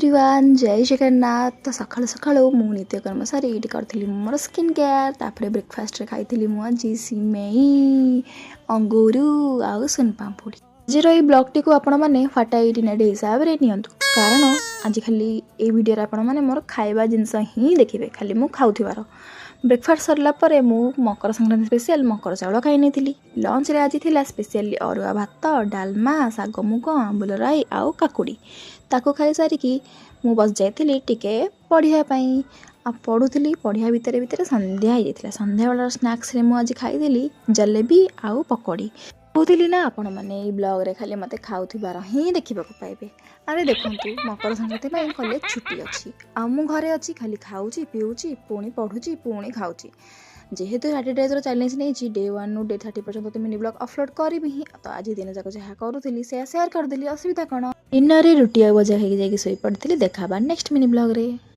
Everyone जय जगन्नाथ। तो सकाळु सकाळु मु नित्यकर्म सारी ये करी मोर स्किन केयर तापर ब्रेकफास्ट खाई आज सिमेई अंगूरू आउ सुन पापुड़ी। आज ये ब्लॉग टी को आपण मैंने फाटाई नेट हिसाब से नियंतु कारण आज खाली ये वीडियो आपण मैंने मोर खाଇବା जिनस ही देखिए खाली मु खाऊथिबार। ब्रेकफास्ट सरला परे मु मकर संक्रांति स्पेशल मकर चाउल खाई नहीं। लंच रे आज थिला स्पेशली अरुआ भात डालमा साग मुग आंबुल राई आउ काकुड़ी ताको खाई सारिकी मु बस जाइली टिके पढ़ाई आ पढ़ुली। पढ़िया भितर भितर संध्या हो जाता। संध्या बेला स्नैक्स रे मु आज खाई जलेबी आउ पकौड़ी। कहती ना आपण मैंने ब्लॉग रे खाली मते खाऊथिबार ही देखा पाइबे। अरे देखु मकर संक्रांति कॉलेज छुट्टी अच्छी आ मु घरे अच्छी खाली खाऊची पीऊची पुणी पढ़ुची पुणी खाऊची। जेहेतु 30 डेज चैलेंज नहीं डे 1 नु डे 30 पर्यंत मिनी ब्लॉग अपलोड करी तो आज दिन जाक जहाँ करूली से शेयर करदेली। असुविधा कौन दिन रे रुटी भजा हो सोई पड़ी। देखा नेक्स्ट मिनी ब्लॉग रे।